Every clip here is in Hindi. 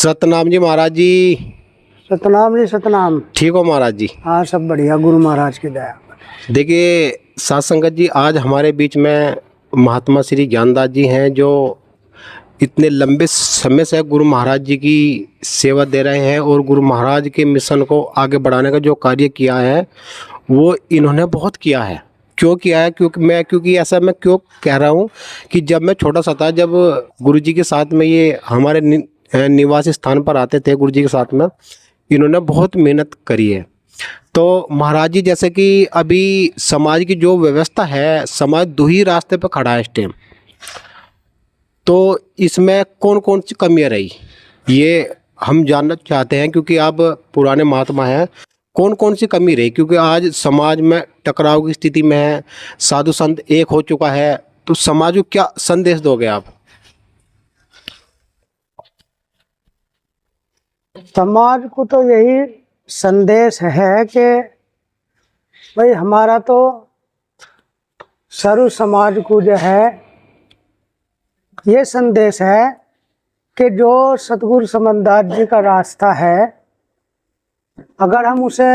सतनाम जी महाराज जी। सतनाम जी सतनाम। ठीक हो महाराज जी? हाँ सब बढ़िया, गुरु महाराज की दया। देखिए साथ संगत जी, आज हमारे बीच में महात्मा श्री ज्ञानदास जी हैं, जो इतने लंबे समय से गुरु महाराज जी की सेवा दे रहे हैं और गुरु महाराज के मिशन को आगे बढ़ाने का जो कार्य किया है वो इन्होंने बहुत किया है। क्यों किया है? क्योंकि ऐसा मैं क्यों कह रहा हूँ कि जब मैं छोटा सा था, जब गुरु जी के साथ में ये हमारे निवास स्थान पर आते थे, गुरु जी के साथ में इन्होंने बहुत मेहनत करी है। तो महाराज जी, जैसे कि अभी समाज की जो व्यवस्था है, समाज दो ही रास्ते पर खड़ा है इस टाइम, तो इसमें कौन कौन सी कमियां रही ये हम जानना चाहते हैं, क्योंकि आप पुराने महात्मा हैं। कौन कौन सी कमी रही? क्योंकि आज समाज में टकराव की स्थिति में है, साधु संत एक हो चुका है, तो समाज को क्या संदेश दोगे आप? समाज को तो यही संदेश है कि भाई हमारा तो सर्व समाज को जो है ये संदेश है कि जो सतगुरु समनदास जी का रास्ता है, अगर हम उसे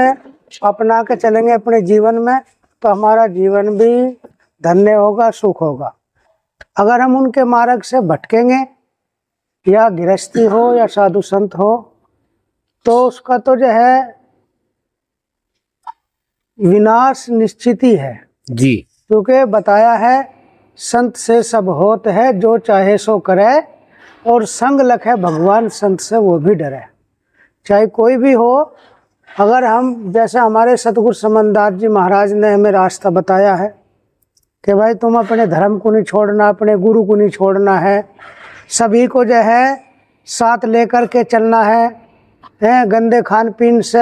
अपना के चलेंगे अपने जीवन में तो हमारा जीवन भी धन्य होगा, सुख होगा। अगर हम उनके मार्ग से भटकेंगे, या गृहस्थी हो या साधु संत हो, तो उसका तो जो है विनाश निश्चित ही है जी। क्योंकि बताया है संत से सब होत है, जो चाहे सो करे, और संग लखे भगवान संत से वो भी डरे। चाहे कोई भी हो, अगर हम जैसे हमारे सतगुरु समनदास जी महाराज ने हमें रास्ता बताया है कि भाई तुम अपने धर्म को नहीं छोड़ना, अपने गुरु को नहीं छोड़ना है, सभी को जो है साथ लेकर के चलना है, गंदे खान पीन से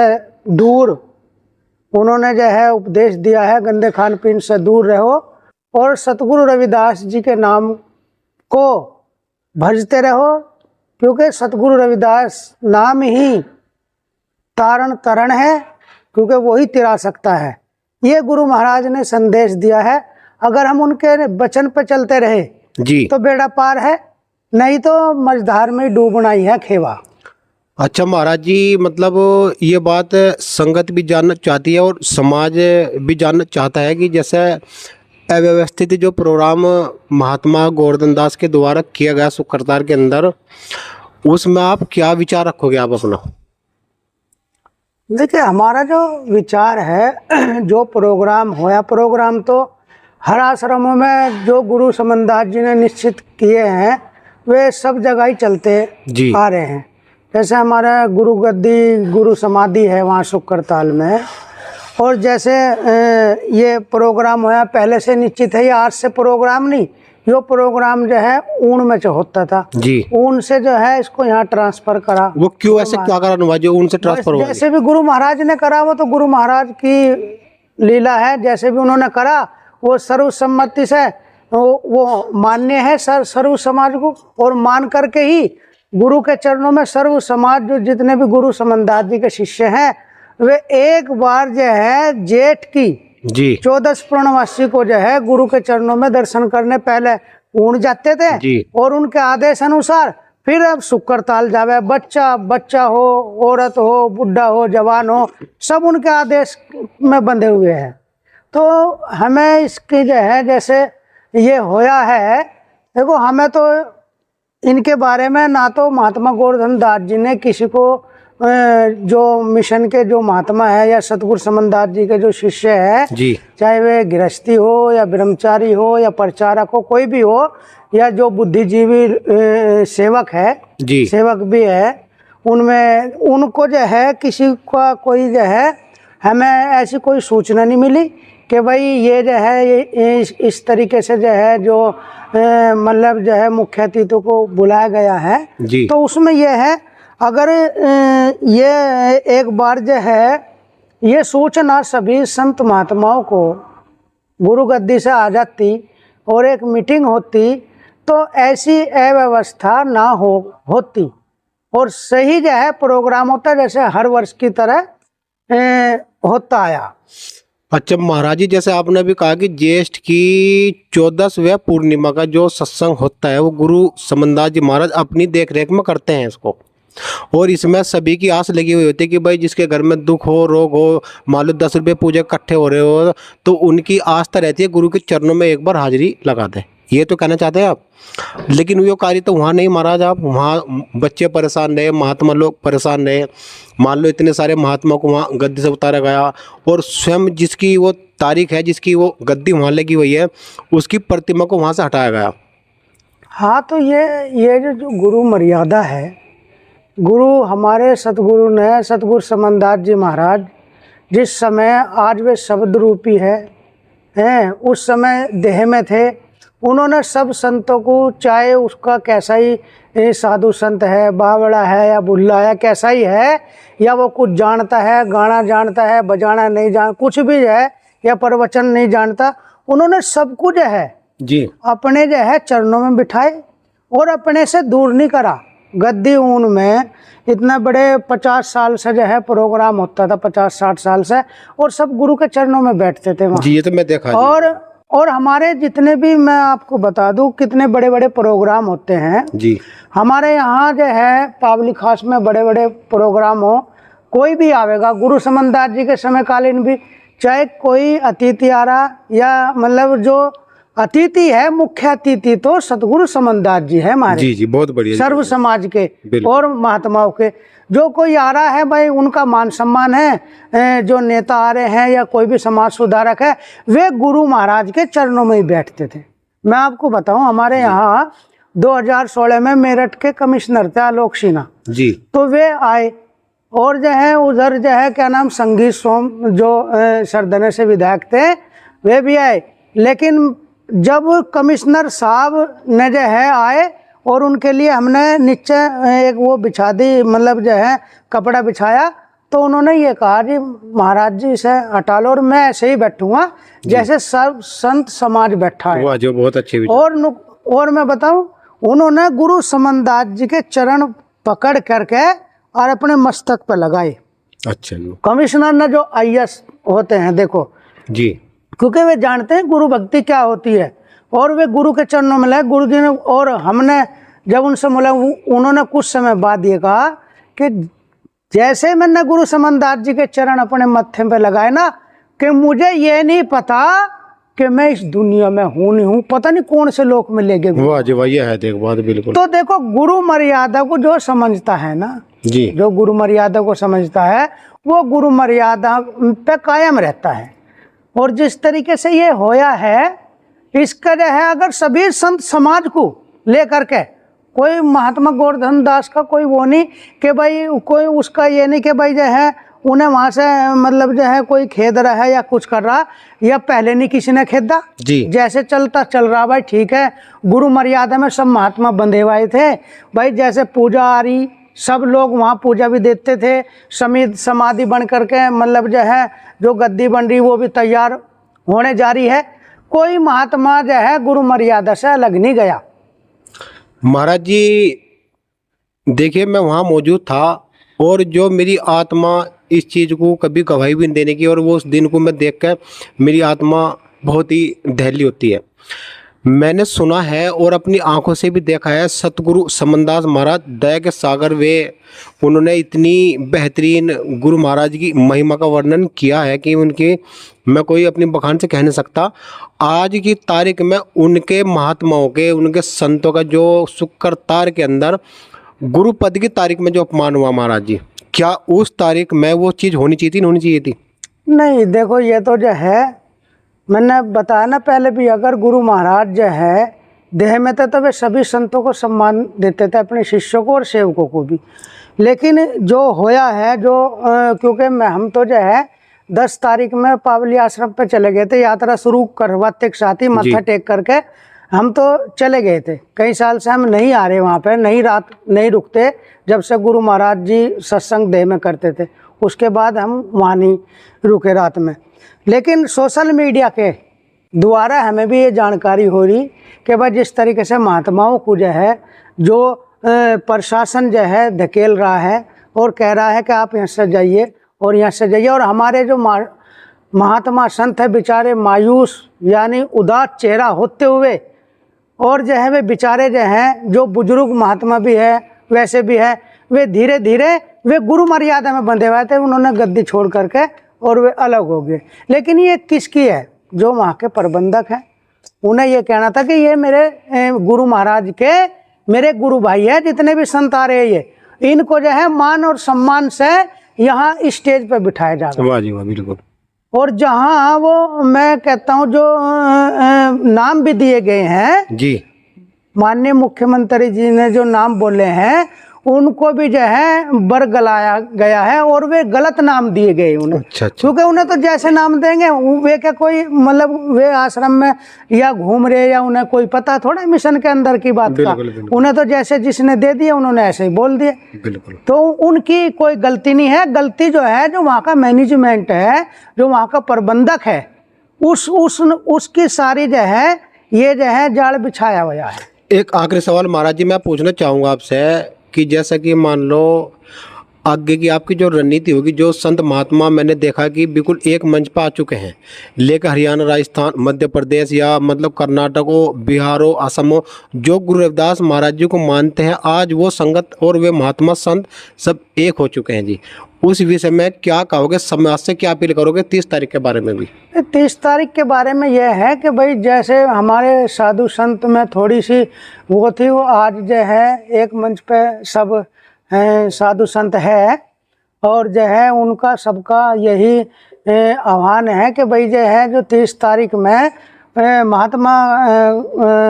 दूर उन्होंने जो है उपदेश दिया है, गंदे खान पीन से दूर रहो और सतगुरु रविदास जी के नाम को भजते रहो, क्योंकि सतगुरु रविदास नाम ही तारण तरण है, क्योंकि वही तिरा सकता है। ये गुरु महाराज ने संदेश दिया है। अगर हम उनके वचन पे चलते रहे जी तो बेड़ा पार है, नहीं तो मझधार में डूबना ही है खेवा। अच्छा महाराज जी, मतलब ये बात संगत भी जानना चाहती है और समाज भी जानना चाहता है कि जैसे अव्यवस्थित जो प्रोग्राम महात्मा गोवर्धन दास के द्वारा किया गया सुकरतार के अंदर, उसमें आप क्या विचार रखोगे आप अपना? देखिए हमारा जो विचार है, जो प्रोग्राम होया, प्रोग्राम तो हर आश्रमों में जो गुरु समनदास जी ने निश्चित किए हैं वे सब जगह ही चलते आ रहे हैं। जैसे हमारा गुरु गद्दी गुरु समाधि है वहाँ सुकरताल में, और जैसे ये प्रोग्राम होया पहले से निश्चित है, ये आज से प्रोग्राम नहीं, यो प्रोग्राम जो है ऊन में जो होता था जी, ऊन से जो है इसको यहाँ ट्रांसफर करा। वो क्यों ऐसे क्या करा हुआ जो ऊन से ट्रांसफर हुआ? जैसे भी गुरु महाराज ने करा, वो तो गुरु महाराज की लीला है। जैसे भी उन्होंने करा वो सर्वसम्मति से वो मान्य है सर्व समाज को, और मान करके ही गुरु के चरणों में सर्व समाज जो जितने भी गुरु समनदास जी के शिष्य हैं, वे एक बार जो है जेठ की जी 14 पूर्णमासी को जो है गुरु के चरणों में दर्शन करने पहले ऊण जाते थे जी, और उनके आदेश अनुसार फिर अब सुकरताल जावे। बच्चा हो, औरत हो, बुढ़ा हो, जवान हो, सब उनके आदेश में बंधे हुए हैं। तो हमें इसकी जो है जैसे ये होया है, देखो हमें तो इनके बारे में ना तो महात्मा गोवर्धन दास जी ने किसी को जो मिशन के जो महात्मा है या सतगुरु समनदास जी के जो शिष्य है जी, चाहे वे गृहस्थी हो या ब्रह्मचारी हो या प्रचारक हो, कोई भी हो, या जो बुद्धिजीवी सेवक है जी, सेवक भी है, उनमें उनको जो है किसी का कोई जो है हमें ऐसी कोई सूचना नहीं मिली कि भाई ये जो है इस तरीके से जो है जो मतलब जो है मुख्य अतिथि को बुलाया गया है जी। तो उसमें ये है, अगर ये एक बार जो है ये सूचना सभी संत महात्माओं को गुरु गद्दी से आ जाती और एक मीटिंग होती, तो ऐसी अव्यवस्था ना होती और सही जो है प्रोग्राम होता जैसे हर वर्ष की तरह होता आया। अच्छा महाराज जी, जैसे आपने भी कहा कि ज्येष्ठ की 14वीं पूर्णिमा का जो सत्संग होता है वो गुरु समनदास जी महाराज अपनी देख रेख में करते हैं इसको, और इसमें सभी की आस लगी हुई होती है कि भाई जिसके घर में दुख हो, रोग हो, मान लो 10 रुपये पूजा इकट्ठे हो रहे हो, तो उनकी आस्था रहती है गुरु के चरणों में एक बार हाजिरी लगा दे। ये तो कहना चाहते हैं आप। लेकिन वो कार्य तो वहाँ नहीं महाराज, आप वहाँ बच्चे परेशान रहे, महात्मा लोग परेशान रहे। मान लो इतने सारे महात्मा को वहाँ गद्दी से उतारा गया, और स्वयं जिसकी वो तारीख है, जिसकी वो गद्दी वहाँ लगी हुई है, उसकी प्रतिमा को वहाँ से हटाया गया। हाँ, तो ये जो गुरु मर्यादा है, गुरु हमारे सतगुरु ने, सतगुरु समनदास जी महाराज, जिस समय आज वे शब्द रूपी हैं, उस समय देह में थे। उन्होंने सब संतों को, चाहे उसका कैसा ही साधु संत है, बावड़ा है या बुल्ला है, कैसा ही है, या वो कुछ जानता है, गाना जानता है, बजाना नहीं जान, कुछ भी है, या प्रवचन नहीं जानता, उन्होंने सब कुछ जी अपने चरणों में बिठाए और अपने से दूर नहीं करा। गद्दी ऊन में इतना बड़े 50 साल से प्रोग्राम होता था, 50-60 साल से, और सब गुरु के चरणों में बैठते थे वहाँ। जी, ये तो मैं देखा। और हमारे जितने भी, मैं आपको बता दूं, कितने बड़े बड़े प्रोग्राम होते हैं जी। हमारे यहाँ पावली खास में बड़े बड़े प्रोग्राम हो, कोई भी आवेगा, गुरु समनदास जी के समय कालीन भी, चाहे कोई अतिथि आ रहा, या मतलब जो अतिथि है, मुख्य अतिथि तो सतगुरु समनदास जी है हमारे। जी जी, बहुत बढ़िया। सर्व समाज के और महात्माओं के जो कोई आ रहा है भाई, उनका मान सम्मान है। जो नेता आ रहे हैं या कोई भी समाज सुधारक है, वे गुरु महाराज के चरणों में ही बैठते थे। मैं आपको बताऊं, हमारे यहाँ 2016 में मेरठ के कमिश्नर थे आलोक सिन्हा जी, तो वे आए, और उधर क्या नाम, संगीत सोम जो सरदने से विधायक थे, वे भी आए। लेकिन जब कमिश्नर साहब ने आए, और उनके लिए हमने नीचे एक वो बिछा दी, मतलब कपड़ा बिछाया, तो उन्होंने ये कहा जी महाराज जी से हटा लो, और मैं ऐसे ही बैठूंगा जैसे सब संत समाज बैठा है। जो बहुत अच्छे। और मैं बताऊं, उन्होंने गुरु समनदास जी के चरण पकड़ करके और अपने मस्तक पर लगाए। अच्छा जी। कमिश्नर ने जो IAS होते हैं, देखो जी, क्योंकि वे जानते हैं गुरु भक्ति क्या होती है, और वे गुरु के चरणों में लगे। गुरु जी ने, और हमने जब उनसे मिला, उन्होंने कुछ समय बाद ये कहा कि जैसे मैंने गुरु समनदास जी के चरण अपने मत्थे पे लगाए ना, कि मुझे ये नहीं पता कि मैं इस दुनिया में हूँ नहीं हूँ, पता नहीं कौन से लोक में ले गए। वाह जी वाह, ये है देखो बात बिल्कुल। तो देखो, गुरु मर्यादा को जो समझता है ना जी, जो गुरु मर्यादा को समझता है, वो गुरु मर्यादा पे कायम रहता है। और जिस तरीके से ये होया है, इसका अगर सभी संत समाज को लेकर के, कोई महात्मा गोवर्धन दास का कोई वो नहीं कि भाई कोई उसका ये नहीं कि भाई उन्हें वहाँ से मतलब कोई खेद रहा है या कुछ कर रहा, या पहले नहीं किसी ने खेदा जी, जैसे चलता चल रहा भाई, ठीक है। गुरु मर्यादा में सब महात्मा बंधे हुए थे भाई, जैसे पूजा आ रही, सब लोग वहाँ पूजा भी देते थे, समाधि बन करके, मतलब जो गद्दी बन रही वो भी तैयार होने जा रही है। कोई महात्मा गुरु मर्यादा से अलग नहीं गया। महाराज जी देखिए, मैं वहाँ मौजूद था, और जो मेरी आत्मा इस चीज़ को कभी गवाही भी नहीं देने की, और वो उस दिन को मैं देखकर मेरी आत्मा बहुत ही दहली होती है। मैंने सुना है और अपनी आंखों से भी देखा है, सतगुरु समनदास महाराज दया के सागर, वे उन्होंने इतनी बेहतरीन गुरु महाराज की महिमा का वर्णन किया है कि उनकी मैं कोई अपनी बखान से कह नहीं सकता। आज की तारीख में उनके महात्माओं के, उनके संतों का जो शुक्र तार के अंदर गुरु पद की तारीख में जो अपमान हुआ महाराज जी, क्या उस तारीख में वो चीज़ होनी चाहिए थी, नहीं होनी चाहिए थी? नहीं, देखो ये तो मैंने बताया ना पहले भी, अगर गुरु महाराज देह में थे तो वे सभी संतों को सम्मान देते थे, अपने शिष्यों को और सेवकों को भी। लेकिन जो होया है, क्योंकि हम तो 10 तारीख में पावली आश्रम पे चले गए थे, यात्रा शुरू करवाते के साथ ही माथा टेक करके हम तो चले गए थे। कई साल से हम नहीं आ रहे वहाँ पे, रात नहीं रुकते, जब से गुरु महाराज जी सत्संग देह में करते थे, उसके बाद हम वहाँ नहीं रुके रात में। लेकिन सोशल मीडिया के द्वारा हमें भी ये जानकारी हो रही कि भाई जिस तरीके से महात्माओं को जो प्रशासन धकेल रहा है और कह रहा है कि आप यहाँ से जाइए और यहाँ से जाइए, और हमारे जो महात्मा संत है बेचारे मायूस यानी उदास चेहरा होते हुए, और वे बेचारे जो बुजुर्ग महात्मा भी है, वैसे भी है, वे धीरे धीरे वे गुरु मर्यादा में बंधे हुए थे, उन्होंने गद्दी छोड़ करके और वे अलग हो गए। लेकिन ये किसकी है? जो वहाँ के प्रबंधक हैं, उन्हें ये कहना था कि ये मेरे गुरु महाराज के मेरे गुरु भाई है, जितने भी संत आ रहे हैं ये इनको जो है मान और सम्मान से यहाँ स्टेज पे बिठाया जाएगा। वाह जी वाह, बिल्कुल। और जहाँ वो मैं कहता हूँ जो नाम भी दिए गए हैं जी, माननीय मुख्यमंत्री जी ने जो नाम बोले हैं उनको भी जो है बरगलाया गया है और वे गलत नाम दिए गए उन्हें। अच्छा। क्योंकि उन्हें तो जैसे नाम देंगे वे क्या कोई मतलब वे आश्रम में या घूम रहे या उन्हें कोई पता थोड़ा मिशन के अंदर की बात का। उन्हें तो जैसे जिसने दे दिया उन्होंने ऐसे ही बोल दिए। बिल्कुल। तो उनकी कोई गलती नहीं है, गलती जो है जो वहाँ का मैनेजमेंट है, जो वहाँ का प्रबंधक है, उसकी सारी जो है ये जो है जाल बिछाया हुआ है। एक आखिरी सवाल महाराज जी मैं पूछना चाहूँगा आपसे कि जैसा कि मान लो आगे की आपकी जो रणनीति होगी, जो संत महात्मा मैंने देखा कि बिल्कुल एक मंच पर आ चुके हैं, लेकर हरियाणा, राजस्थान, मध्य प्रदेश या मतलब कर्नाटक हो, बिहार हो, असम हो, जो गुरु रविदास महाराज जी को मानते हैं, आज वो संगत और वे महात्मा संत सब एक हो चुके हैं जी। उस विषय में क्या कहोगे, समाज से क्या अपील करोगे 30 तारीख के बारे में भी? 30 तारीख के बारे में यह है कि भाई जैसे हमारे साधु संत में थोड़ी सी वो थी, वो आज जो है एक मंच पे सब साधु संत है और जो है उनका सबका यही आह्वान है कि भाई जो है जो 30 तारीख में महात्मा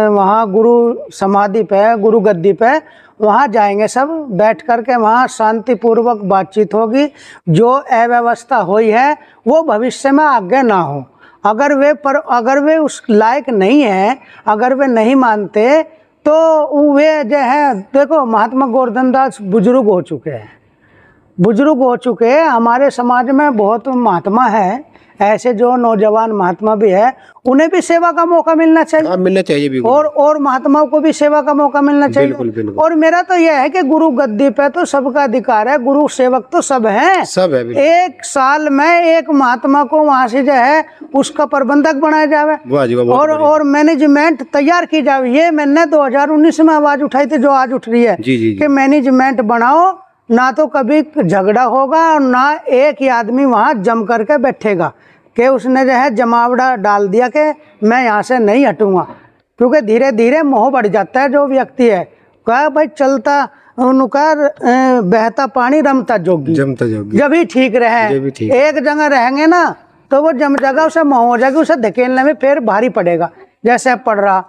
वहाँ गुरु समाधि पे, गुरु गद्दी पे वहाँ जाएंगे, सब बैठ कर के वहाँ शांतिपूर्वक बातचीत होगी। जो अव्यवस्था हुई है वो भविष्य में आगे ना हो। अगर वे उस लायक नहीं है, अगर वे नहीं मानते तो वे जो है देखो महात्मा गोवर्धन दास बुजुर्ग हो चुके हैं। हमारे समाज में बहुत महात्मा है, ऐसे जो नौजवान महात्मा भी है, उन्हें भी सेवा का मौका मिलना चाहिए। भी और महात्माओं को भी सेवा का मौका मिलना चाहिए। बिल्कुल। और मेरा तो यह है कि गुरु गद्दी पे तो सबका अधिकार है, गुरु सेवक तो सब है। एक साल में एक महात्मा को वहाँ से जो है उसका प्रबंधक बनाया जावे और मैनेजमेंट तैयार की जावे। ये मैंने 2019 में आवाज उठाई थी, जो आज उठ रही है कि मैनेजमेंट बनाओ, ना तो कभी झगड़ा होगा और ना एक ही आदमी वहाँ जम करके बैठेगा कि उसने जो है जमावड़ा डाल दिया कि मैं यहाँ से नहीं हटूंगा। क्योंकि धीरे धीरे मोह बढ़ जाता है। जो व्यक्ति है कहा भाई चलता उनका बहता पानी रमता जोगी, जब ही ठीक रहे। एक जगह रहेंगे ना तो वो जम जगह उसे मोह हो जाएगी, उसे धकेलने में फिर भारी पड़ेगा जैसे पड़ रहा।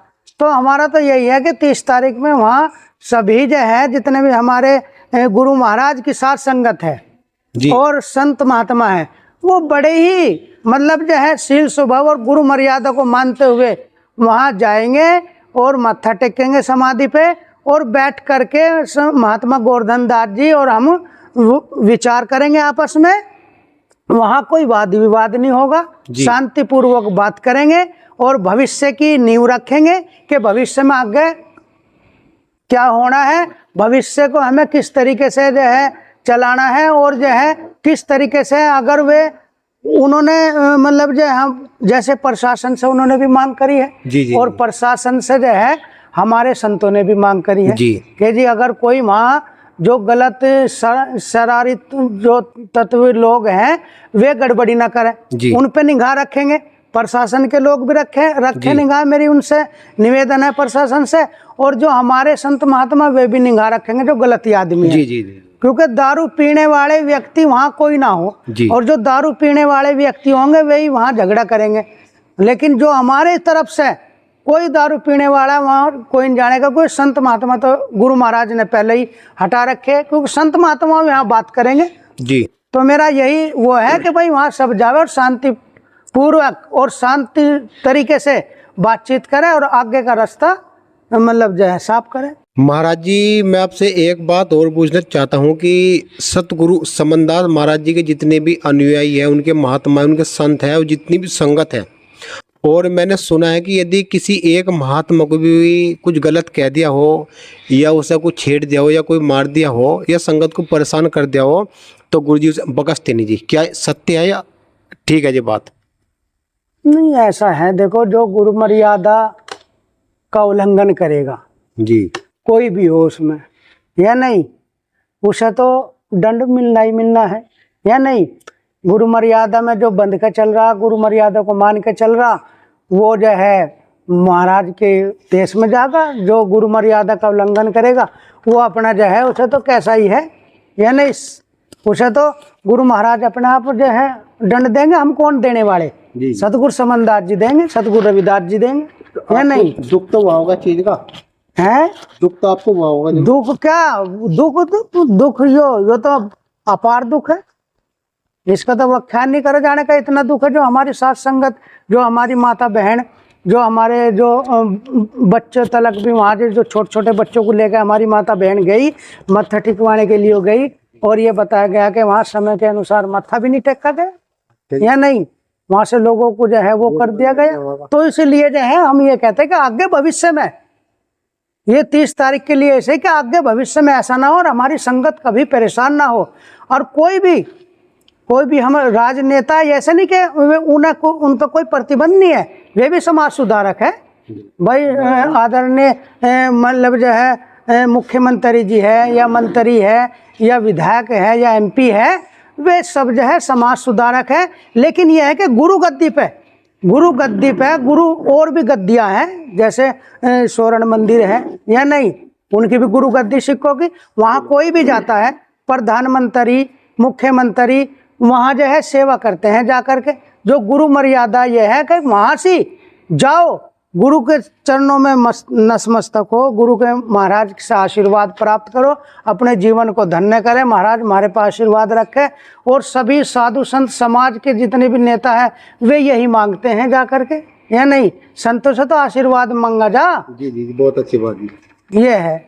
तो हमारा तो यही है कि 30 तारीख में वहाँ सभी जो है जितने भी हमारे गुरु महाराज की साथ संगत है और संत महात्मा है, वो बड़े ही मतलब जो है शील स्वभाव और गुरु मर्यादा को मानते हुए वहाँ जाएंगे और माथा टेकेंगे समाधि पे और बैठ करके महात्मा गोवर्धन दास जी और हम विचार करेंगे आपस में। वहाँ कोई वाद विवाद नहीं होगा, शांतिपूर्वक बात करेंगे और भविष्य की नींव रखेंगे कि भविष्य में आगे क्या होना है, भविष्य को हमें किस तरीके से जो है चलाना है और जो है किस तरीके से अगर वे उन्होंने मतलब जो हम जैसे प्रशासन से उन्होंने भी मांग करी है और प्रशासन से जो है हमारे संतों ने भी मांग करी है कि जी अगर कोई वहाँ जो गलत शरारित जो तत्व लोग हैं वे गड़बड़ी ना करें, उन पे निगाह रखेंगे। प्रशासन के लोग भी रखे निगाह, मेरी उनसे निवेदन है प्रशासन से। और जो हमारे संत महात्मा वे भी निगाह रखेंगे जो गलत आदमी है। क्योंकि दारू पीने वाले व्यक्ति वहाँ कोई ना हो और जो दारू पीने वाले व्यक्ति होंगे वही वहाँ झगड़ा करेंगे। लेकिन जो हमारे तरफ से कोई दारू पीने वाला वहाँ कोई नहीं जानेगा। कोई संत महात्मा तो गुरु महाराज ने पहले ही हटा रखे, क्योंकि संत महात्मा यहाँ बात करेंगे तो मेरा यही वो है कि भाई वहाँ सब जावे और शांति पूर्वक और शांति तरीके से बातचीत करे और आगे का रास्ता मतलब जो है साफ करे। महाराज जी मैं आपसे एक बात और पूछना चाहता हूँ कि सतगुरु समनदास महाराज जी के जितने भी अनुयायी हैं, उनके महात्मा, उनके संत हैं और जितनी भी संगत है, और मैंने सुना है कि यदि किसी एक महात्मा को भी कुछ गलत कह दिया हो या उसे कुछ छेड़ दिया हो या कोई मार दिया हो या संगत को परेशान कर दिया हो तो गुरु जी उसे बख्शते नहीं जी। क्या सत्य है या ठीक है जी बात? नहीं ऐसा है, देखो जो गुरु मर्यादा का उल्लंघन करेगा कोई भी हो उसमें या नहीं, उसे तो दंड मिलना ही मिलना है या नहीं। गुरु मर्यादा में जो बंध के चल रहा, गुरु मर्यादा को मान के चल रहा, वो जो है महाराज के देश में जाएगा। जो गुरु मर्यादा का उल्लंघन करेगा वो अपना जो है उसे तो कैसा ही है या नहीं, उसे तो गुरु महाराज अपने आप जो है दंड देंगे। हम कौन देने वाले, सतगुरु समनदास जी देंगे, सतगुरु रविदास जी देंगे या नहीं। दुख तो वहाँ होगा चीज का है, दुख तो आपको वहाँ होगा। दुख क्या, दुख यो तो अपार दुख है, इसका तो व्याख्यान नहीं करे जाने का। इतना दुख है जो हमारी साथ संगत, जो हमारी माता बहन, जो हमारे जो बच्चे तलक भी वहाँ जो छोटे छोटे बच्चों को लेकर हमारी माता बहन गई, मत्था टिकवाने के लिए गई, और ये बताया गया कि वहाँ समय के अनुसार मत्था भी नहीं टेका गया या नहीं, वहाँ से लोगों को जो है वो कर दिया गया। तो इसलिए जो है हम ये कहते हैं कि आगे भविष्य में ये 30 तारीख के लिए ऐसे कि आगे भविष्य में ऐसा ना हो और हमारी संगत कभी परेशान ना हो। और कोई भी हम राजनेता ऐसे नहीं कि उन पर कोई प्रतिबंध नहीं है, वे भी समाज सुधारक है भाई। आदरणीय मतलब जो है मुख्यमंत्री जी है या मंत्री है या विधायक है या MP है, वे सब जो है समाज सुधारक है। लेकिन यह है कि गुरु गद्दी पे गुरु और भी गद्दियाँ हैं, जैसे स्वर्ण मंदिर है या नहीं, उनकी भी गुरु गद्दी सिखों की। वहाँ कोई भी जाता है, प्रधानमंत्री मुख्यमंत्री वहाँ जो है सेवा करते हैं जा कर के। जो गुरु मर्यादा ये है कि वहाँ से जाओ, गुरु के चरणों में नतमस्तक हो, गुरु के महाराज से आशीर्वाद प्राप्त करो, अपने जीवन को धन्य करें। महाराज हमारे पास आशीर्वाद रखे। और सभी साधु संत समाज के जितने भी नेता हैं वे यही मांगते हैं जा कर के या नहीं, संतों से तो आशीर्वाद मांगा जा। जी बहुत अच्छी बात ये है।